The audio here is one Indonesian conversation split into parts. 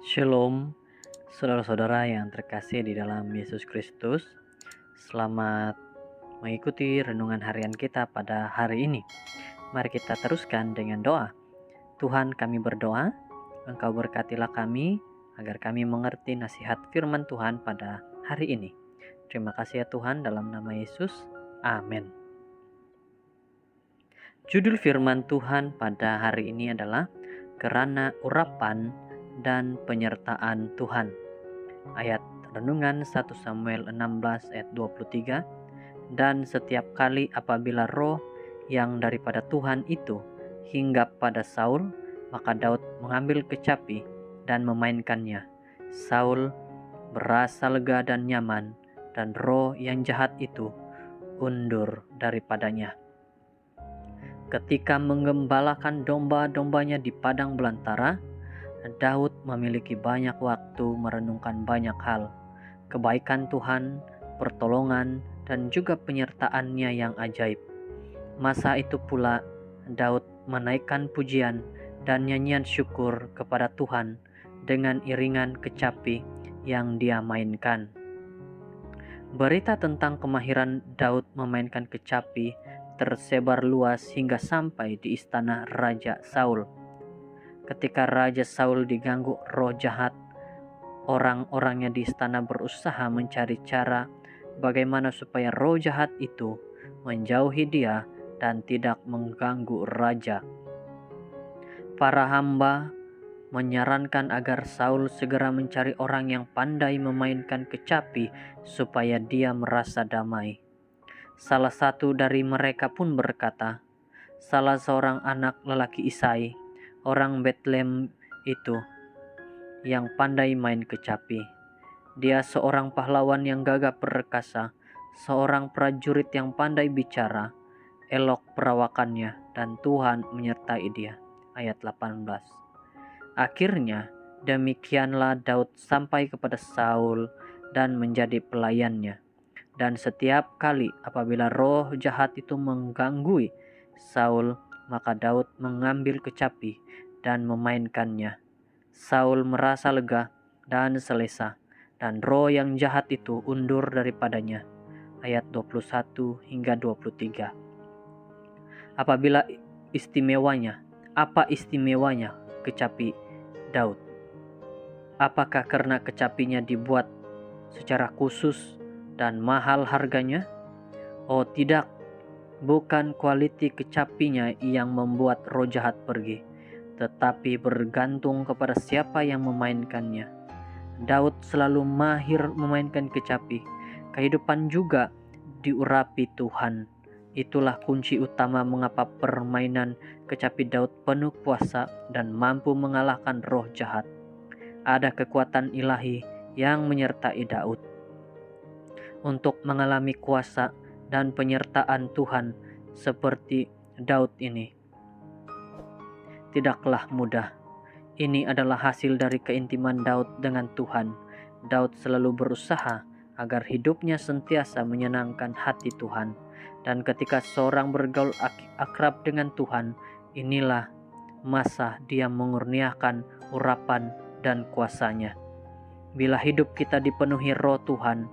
Shalom, saudara-saudara yang terkasih di dalam Yesus Kristus. Selamat mengikuti renungan harian kita pada hari ini. Mari kita teruskan dengan doa. Tuhan, kami berdoa, Engkau berkatilah kami agar kami mengerti nasihat firman Tuhan pada hari ini. Terima kasih ya Tuhan, dalam nama Yesus. Amin. Judul firman Tuhan pada hari ini adalah Kerana Urapan dan Penyertaan Tuhan. Ayat renungan 1 Samuel 16 ayat 23. Dan setiap kali apabila roh yang daripada Tuhan itu hinggap pada Saul, maka Daud mengambil kecapi dan memainkannya. Saul berasa lega dan nyaman, dan roh yang jahat itu undur daripadanya. Ketika menggembalakan domba-dombanya di padang belantara, Daud memiliki banyak waktu merenungkan banyak hal, kebaikan Tuhan, pertolongan, dan juga penyertaannya yang ajaib. Masa itu pula Daud menaikkan pujian dan nyanyian syukur kepada Tuhan dengan iringan kecapi yang dia mainkan. Berita tentang kemahiran Daud memainkan kecapi tersebar luas hingga sampai di istana Raja Saul. Ketika Raja Saul diganggu roh jahat, orang-orangnya di istana berusaha mencari cara bagaimana supaya roh jahat itu menjauhi dia dan tidak mengganggu raja. Para hamba menyarankan agar Saul segera mencari orang yang pandai memainkan kecapi supaya dia merasa damai. Salah satu dari mereka pun berkata, salah seorang anak lelaki Isai, orang Betlehem itu, yang pandai main kecapi. Dia seorang pahlawan yang gagah perkasa, seorang prajurit yang pandai bicara, elok perawakannya, dan Tuhan menyertai dia. Ayat 18. Akhirnya demikianlah Daud sampai kepada Saul dan menjadi pelayannya. Dan setiap kali apabila roh jahat itu mengganggu Saul, maka Daud mengambil kecapi dan memainkannya. Saul merasa lega dan selesa, dan roh yang jahat itu undur daripadanya. Ayat 21 hingga 23. Apa istimewanya kecapi Daud? Apakah karena kecapinya dibuat secara khusus dan mahal harganya? Oh tidak, bukan kualiti kecapinya yang membuat roh jahat pergi, tetapi bergantung kepada siapa yang memainkannya. Daud selalu mahir memainkan kecapi. Kehidupan juga diurapi Tuhan. Itulah kunci utama mengapa permainan kecapi Daud penuh kuasa dan mampu mengalahkan roh jahat. Ada kekuatan ilahi yang menyertai Daud. Untuk mengalami kuasa dan penyertaan Tuhan seperti Daud ini tidaklah mudah. Ini adalah hasil dari keintiman Daud dengan Tuhan. Daud selalu berusaha agar hidupnya sentiasa menyenangkan hati Tuhan. Dan ketika seorang bergaul akrab dengan Tuhan, inilah masa dia mengurniakan urapan dan kuasanya. Bila hidup kita dipenuhi roh Tuhan,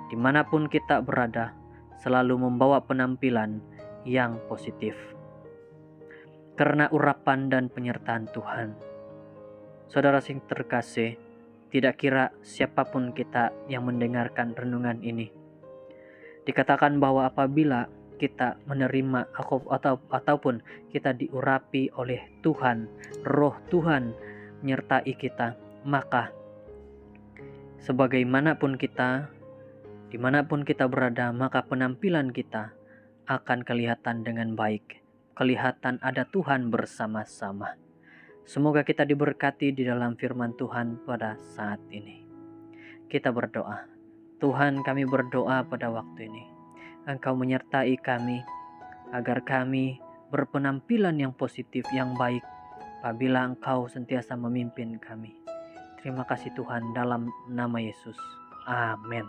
dimanapun kita berada, selalu membawa penampilan yang positif. Karena urapan dan penyertaan Tuhan. Saudara sing terkasih, tidak kira siapapun kita yang mendengarkan renungan ini, dikatakan bahwa apabila kita menerima ataupun kita diurapi oleh Tuhan, roh Tuhan menyertai kita, maka sebagaimanapun kita, dimanapun kita berada, maka penampilan kita akan kelihatan dengan baik. Kelihatan ada Tuhan bersama-sama. Semoga kita diberkati di dalam firman Tuhan pada saat ini. Kita berdoa. Tuhan, kami berdoa pada waktu ini. Engkau menyertai kami agar kami berpenampilan yang positif, yang baik apabila Engkau sentiasa memimpin kami. Terima kasih Tuhan, dalam nama Yesus. Amin.